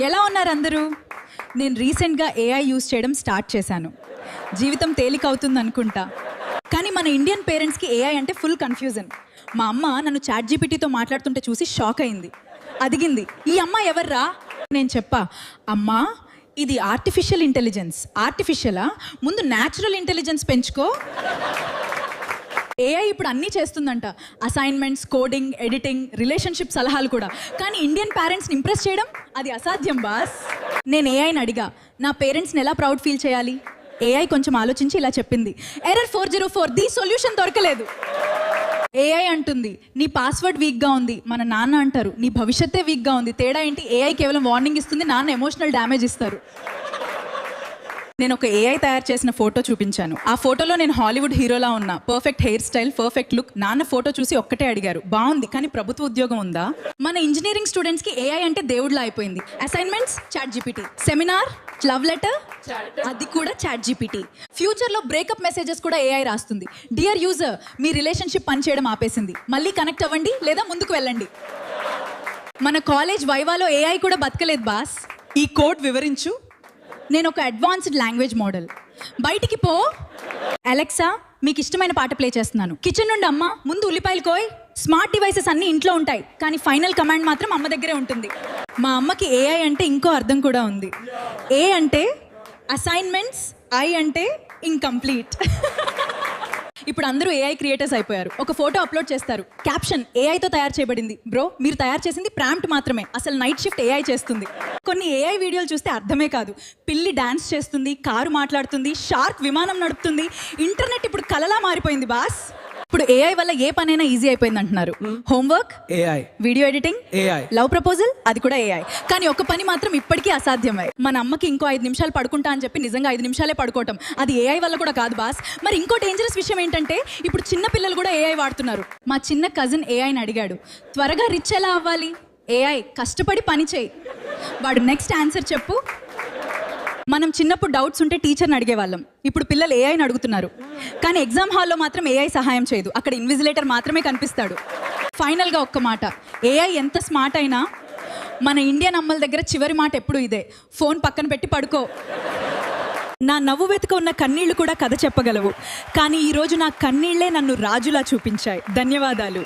ఎలా ఉన్నారు అందరూ? నేను రీసెంట్గా ఏఐ యూస్ చేయడం స్టార్ట్ చేశాను. జీవితం తేలిక అవుతుంది అనుకుంటా. కానీ మన ఇండియన్ పేరెంట్స్కి ఏఐ అంటే ఫుల్ కన్ఫ్యూజన్. మా అమ్మ నన్ను చాట్ జీపీటీతో మాట్లాడుతుంటే చూసి షాక్ అయింది. అడిగింది, ఈ అమ్మ ఎవర్రా? నేను చెప్పా, అమ్మా ఇది ఆర్టిఫిషియల్ ఇంటెలిజెన్స్. ఆర్టిఫిషియలా? ముందు న్యాచురల్ ఇంటెలిజెన్స్ పెంచుకో. ఏఐ ఇప్పుడు అన్నీ చేస్తుందంట. అసైన్మెంట్స్, కోడింగ్, ఎడిటింగ్, రిలేషన్షిప్ సలహాలు కూడా. కానీ ఇండియన్ పేరెంట్స్ని ఇంప్రెస్ చేయడం అది అసాధ్యం బాస్. నేను ఏఐని అడిగా, నా పేరెంట్స్ని ఎలా ప్రౌడ్ ఫీల్ చేయాలి? ఏఐ కొంచెం ఆలోచించి ఇలా చెప్పింది, ఎర్రర్ 404, ది సొల్యూషన్ దొరకలేదు. ఏఐ అంటుంది, నీ పాస్వర్డ్ వీక్గా ఉంది. మన నాన్న అంటారు, నీ భవిష్యత్తే వీక్గా ఉంది. తేడా ఏంటి? ఏఐ కేవలం వార్నింగ్ ఇస్తుంది, నాన్న ఎమోషనల్ డ్యామేజ్ ఇస్తారు. నేను ఒక ఏఐ తయారు చేసిన ఫోటో చూపించాను. ఆ ఫోటోలో నేను హాలీవుడ్ హీరోలా ఉన్నా. Perfect hair style, perfect look. నాన్న ఫోటో చూసి ఒక్కటే అడిగారు, బాగుంది కానీ ప్రభుత్వ ఉద్యోగం ఉందా? మన ఇంజనీరింగ్ స్టూడెంట్స్కి ఏఐ అంటే దేవుడిలా అయిపోయింది. Assignments chat GPT, seminar, love letter అది కూడా చాట్ జీపీటీ. ఫ్యూచర్లో బ్రేకప్ మెసేజెస్ కూడా ఏఐ రాస్తుంది. డియర్ యూజర్, మీ రిలేషన్షిప్ పనిచేయడం ఆపేసింది, మళ్ళీ కనెక్ట్ అవ్వండి లేదా ముందుకు వెళ్ళండి. మన కాలేజ్ వైవాలో ఏఐ కూడా బతకలేదు బాస్. ఈ కోడ్ వివరించు. నేను ఒక అడ్వాన్స్డ్ లాంగ్వేజ్ మోడల్. బయటికి పో. అలెక్సా, మీకు ఇష్టమైన పాట ప్లే చేస్తున్నాను. కిచెన్ నుండి అమ్మ, ముందు ఉల్లిపాయలు కోయ్. స్మార్ట్ డివైసెస్ అన్నీ ఇంట్లో ఉంటాయి, కానీ ఫైనల్ కమాండ్ మాత్రం అమ్మ దగ్గరే ఉంటుంది. మా అమ్మకి ఏఐ అంటే ఇంకో అర్థం కూడా ఉంది. ఏ అంటే అసైన్మెంట్స్, ఐ అంటే ఇన్కంప్లీట్. ఇప్పుడు అందరూ ఏఐ క్రియేటర్స్ అయిపోయారు. ఒక ఫోటో అప్లోడ్ చేస్తారు, క్యాప్షన్ ఏఐతో తయారు చేయబడింది. బ్రో, మీరు తయారు చేసింది ప్రాంప్ట్ మాత్రమే, అసలు నైట్ షిఫ్ట్ ఏఐ చేస్తుంది. కొన్ని ఏఐ వీడియోలు చూస్తే అర్థమే కాదు. పిల్లి డాన్స్ చేస్తుంది, కారు మాట్లాడుతుంది, షార్క్ విమానం నడుపుతుంది. ఇంటర్నెట్ ఇప్పుడు కలలా మారిపోయింది బాస్. ఇప్పుడు ఏఐ వల్ల ఏ పనైనా ఈజీ అయిపోయింది అంటున్నారు. Homework AI, video editing AI, love proposal అది కూడా ఏఐ. కానీ ఒక పని మాత్రం ఇప్పటికీ అసాధ్యమే. మన అమ్మకి ఇంకో 5 నిమిషాలు పడుకుంటా అని చెప్పి నిజంగా 5 నిమిషాలే పడుకోవటం, అది ఏఐ వల్ల కూడా కాదు బాస్. మరి ఇంకో డేంజరస్ విషయం ఏంటంటే ఇప్పుడు చిన్న పిల్లలు కూడా ఏఐ వాడుతున్నారు. మా చిన్న కజిన్ ఏఐని అడిగాడు, త్వరగా రిచ్ ఎలా అవ్వాలి? ఏఐ, కష్టపడి పని చేయి. వాడు నెక్స్ట్ ఆన్సర్ చెప్పు. మనం చిన్నప్పుడు డౌట్స్ ఉంటే టీచర్ని అడిగేవాళ్ళం, ఇప్పుడు పిల్లలు ఏఐని అడుగుతున్నారు. కానీ ఎగ్జామ్ హాల్లో మాత్రం ఏఐ సహాయం చేయదు, అక్కడ ఇన్విజిలేటర్ మాత్రమే కనిపిస్తాడు. ఫైనల్గా ఒక్క మాట, ఏఐ ఎంత స్మార్ట్ అయినా మన ఇండియన్ అమ్మల దగ్గర చివరి మాట ఎప్పుడు ఇదే, ఫోన్ పక్కన పెట్టి పడుకో. నా నవ్వు వెతుక ఉన్న కన్నీళ్లు కూడా కథ చెప్పగలవు, కానీ ఈరోజు నా కన్నీళ్లే నన్ను రాజులా చూపించాయి. ధన్యవాదాలు.